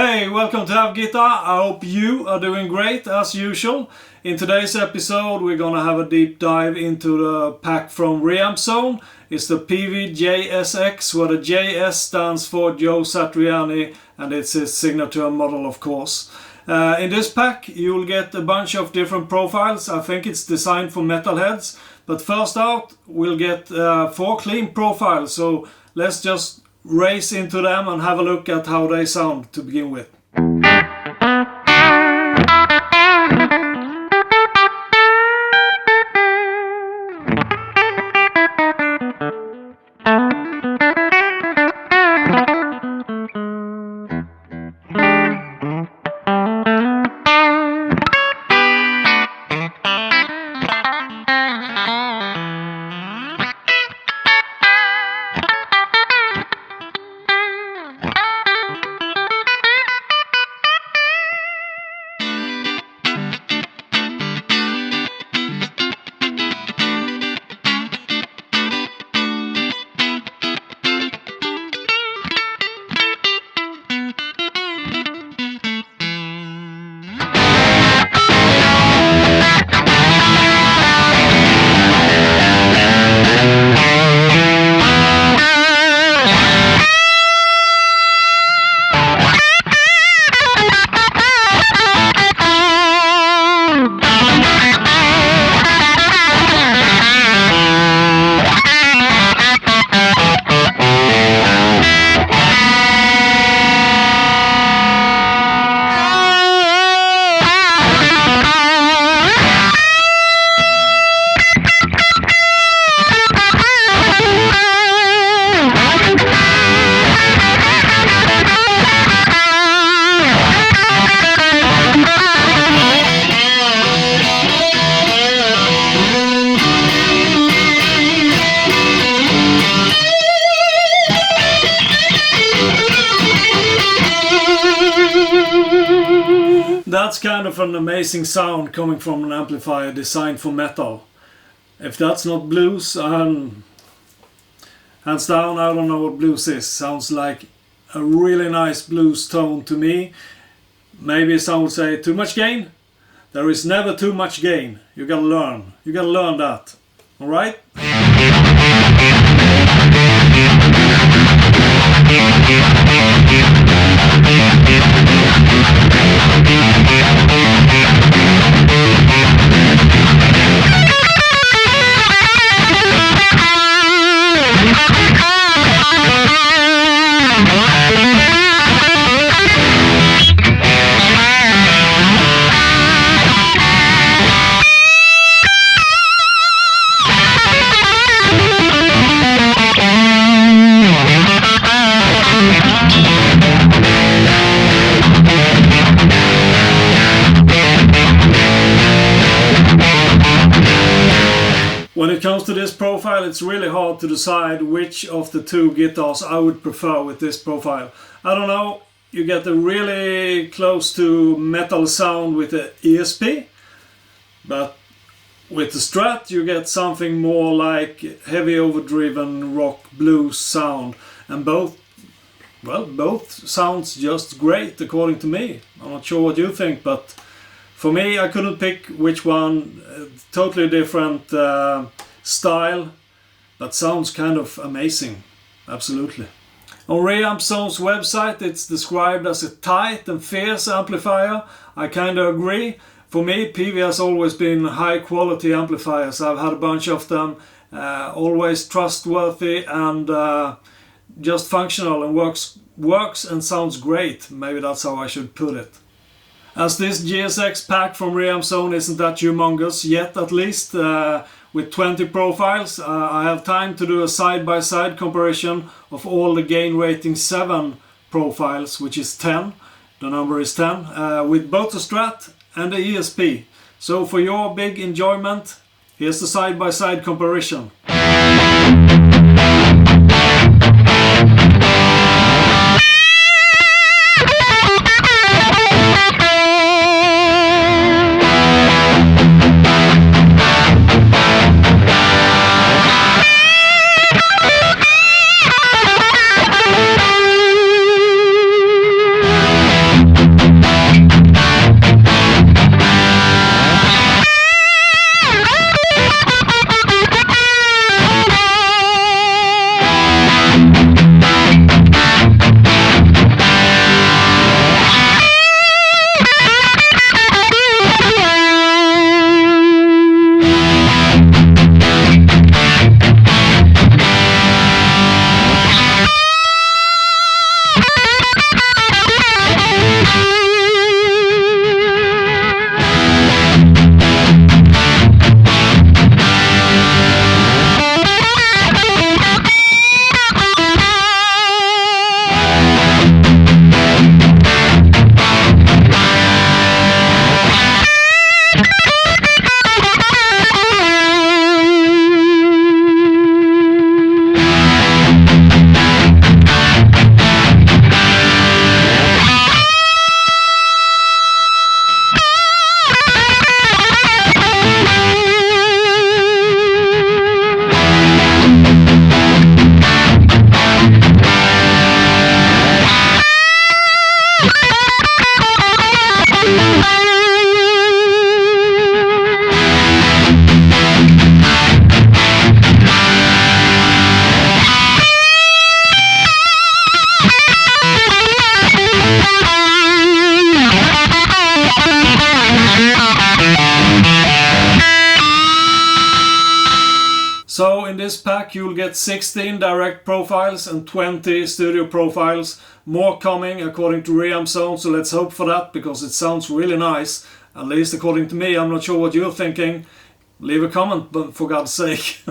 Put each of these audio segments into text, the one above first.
Hey, welcome to Have Guitar. I hope you are doing great as usual. In today's episode we're gonna have a deep dive into the pack from ReampZone. It's the Peavey JSX, where the JS stands for Joe Satriani and it's his signature model, of course. In this pack you'll get a bunch of different profiles. I think it's designed for metalheads. But first out we'll get 4 clean profiles, so let's just race into them and have a look at how they sound to begin with. That's kind of an amazing sound coming from an amplifier designed for metal. If that's not blues, hands down, I don't know what blues is. Sounds like a really nice blues tone to me. Maybe some would say too much gain. There is never too much gain. You gotta learn. You gotta learn that. Alright? When it comes to this profile, it's really hard to decide which of the two guitars I would prefer with this profile. I don't know, you get a really close to metal sound with the ESP, but with the Strat you get something more like heavy overdriven rock blues sound, and both sounds just great according to me. I'm not sure what you think, but for me, I couldn't pick which one. Totally different style, but sounds kind of amazing. Absolutely. On ReampZone's website, it's described as a tight and fierce amplifier. I kind of agree. For me, Peavey has always been high quality amplifiers. I've had a bunch of them. Always trustworthy and just functional and works and sounds great. Maybe that's how I should put it. As this GSX pack from ReampZone isn't that humongous yet, at least, with 20 profiles, I have time to do a side-by-side comparison of all the gain rating 7 profiles, which is 10, the number is 10, with both the Strat and the ESP. So for your big enjoyment, here's the side-by-side comparison. this pack you'll get 16 direct profiles and 20 studio profiles. More coming according to ReampZone, so let's hope for that, because it sounds really nice. At least according to me. I'm not sure what you're thinking. Leave a comment, but for God's sake.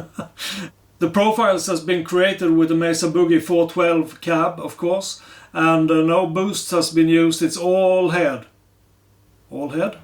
The profiles has been created with the Mesa Boogie 412 cab, of course, and no boost has been used. It's all head. All head?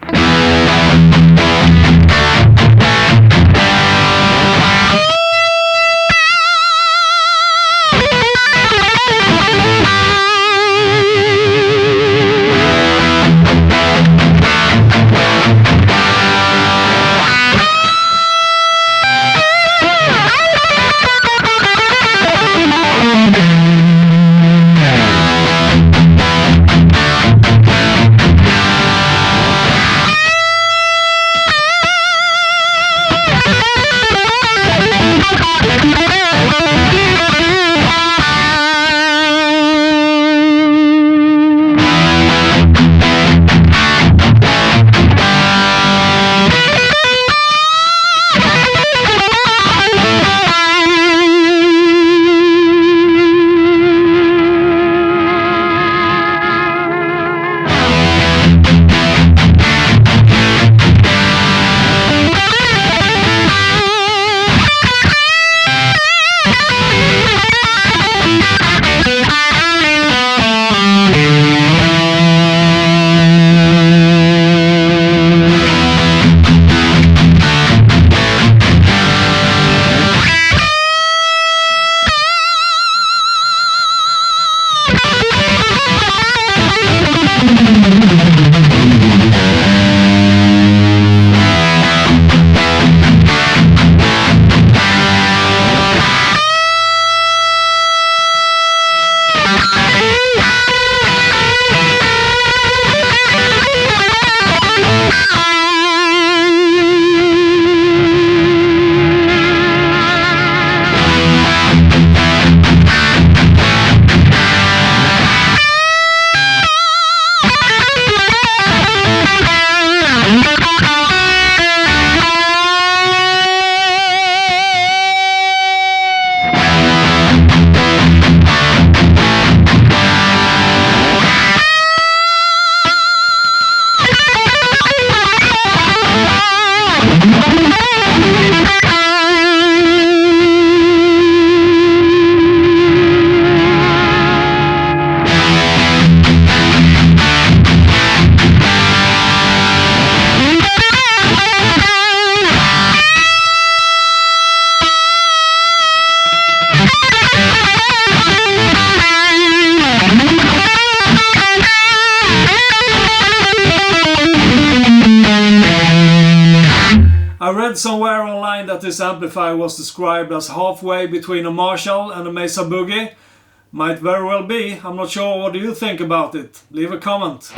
read somewhere online that this amplifier was described as halfway between a Marshall and a Mesa Boogie. Might very well be. I'm not sure. What do you think about it? Leave a comment.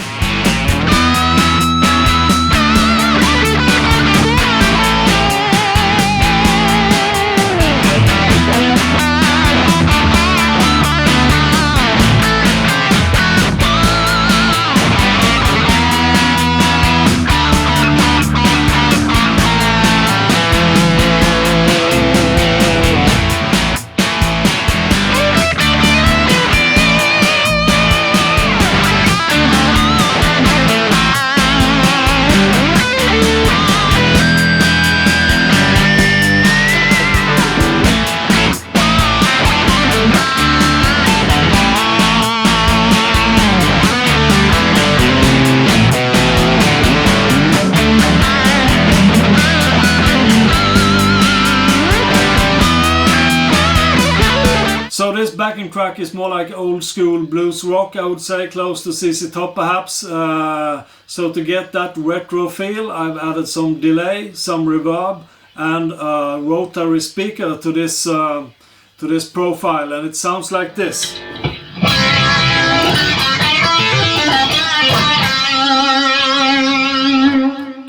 So this backing track is more like old school blues rock, I would say, close to ZZ Top perhaps. So to get that retro feel, I've added some delay, some reverb, and a rotary speaker to this profile, and it sounds like this.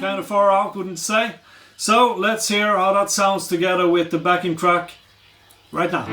Kind of far out, wouldn't say. So let's hear how that sounds together with the backing track right now.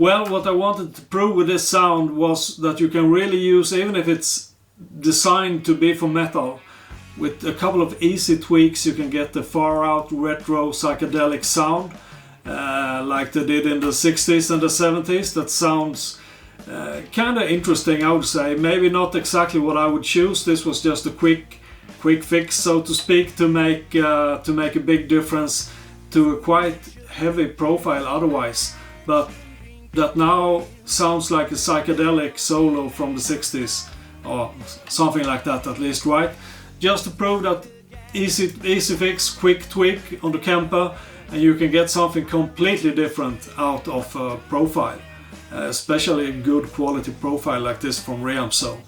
Well, what I wanted to prove with this sound was that you can really use, even if it's designed to be for metal, with a couple of easy tweaks you can get the far out retro psychedelic sound, like they did in the 60s and the 70s. That sounds kind of interesting, I would say. Maybe not exactly what I would choose. This was just a quick fix, so to speak, to make a big difference to a quite heavy profile otherwise, but that now sounds like a psychedelic solo from the 60s or something like that, at least, right? Just to prove that easy fix, quick tweak on the Kemper, and you can get something completely different out of a profile, especially a good quality profile like this from ReampZone.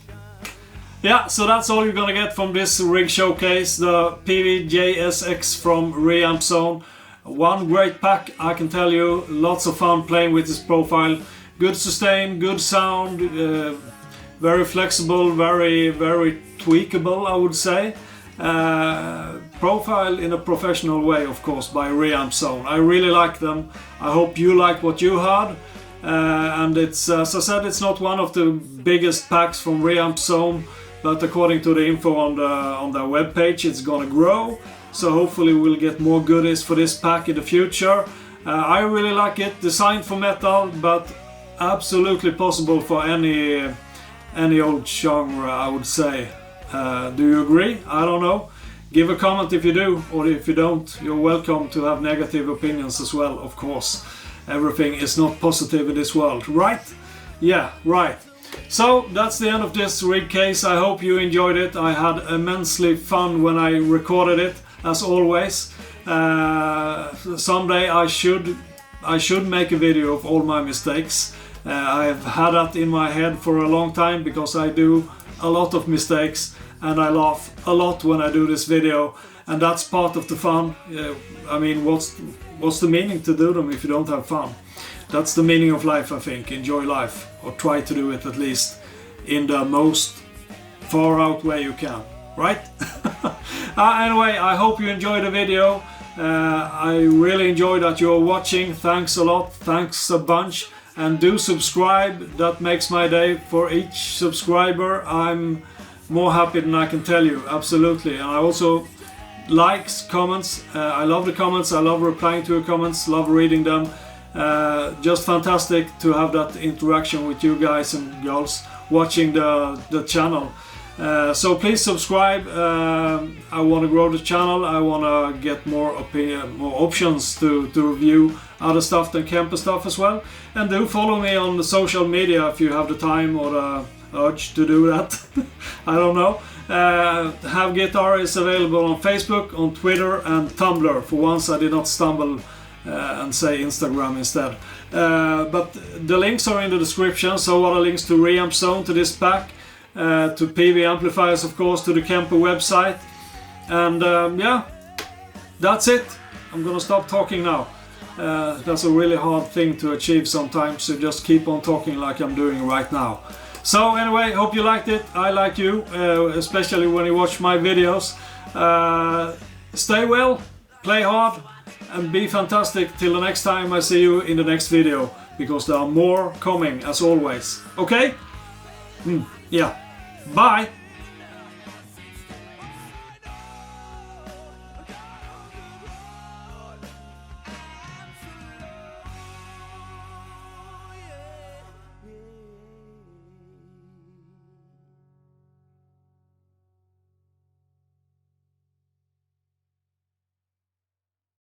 Yeah, so that's all you're gonna get from this rig showcase, the Peavey JSX from ReampZone. One great pack, I can tell you. Lots of fun playing with this profile. Good sustain, good sound, very flexible, very tweakable, I would say. Profile in a professional way, of course, by ReampZone. I really like them. I hope you like what you heard. And it's, as I said, it's not one of the biggest packs from ReampZone, but according to the info on their webpage, it's gonna grow. So hopefully we'll get more goodies for this pack in the future. I really like it, designed for metal, but absolutely possible for any old genre, I would say. Do you agree? I don't know. Give a comment if you do, or if you don't, you're welcome to have negative opinions as well, of course. Everything is not positive in this world, right? Yeah, right. So that's the end of this rig case. I hope you enjoyed it. I had immensely fun when I recorded it, as always. Someday I should make a video of all my mistakes. I've had that in my head for a long time because I do a lot of mistakes and I laugh a lot when I do this video, and that's part of the fun. I mean, what's the meaning to do them if you don't have fun? That's the meaning of life, I think. Enjoy life, or try to do it at least in the most far out way you can, right? Anyway, I hope you enjoyed the video. I really enjoyed that you're watching. Thanks a lot, thanks a bunch, and do subscribe. That makes my day. For each subscriber I'm more happy than I can tell you, absolutely. And I also likes, comments. I love the comments, I love replying to your comments, love reading them. Just fantastic to have that interaction with you guys and girls watching the channel. So please subscribe. I want to grow the channel. I want to get more options to review other stuff than Kemper stuff as well. And do follow me on the social media if you have the time or the urge to do that. I don't know. Have Guitar is available on Facebook, on Twitter and Tumblr. For once I did not stumble and say Instagram instead. But the links are in the description. So are the links to ReampZone, to this pack, to Peavey amplifiers, of course, to the Kemper website. And yeah, that's it. I'm gonna stop talking now. That's a really hard thing to achieve sometimes, so just keep on talking like I'm doing right now. So anyway, hope you liked it. I like you, especially when you watch my videos. Stay well, play hard, and be fantastic till the next time I see you in the next video, because there are more coming as always. Okay? Yeah. Bye!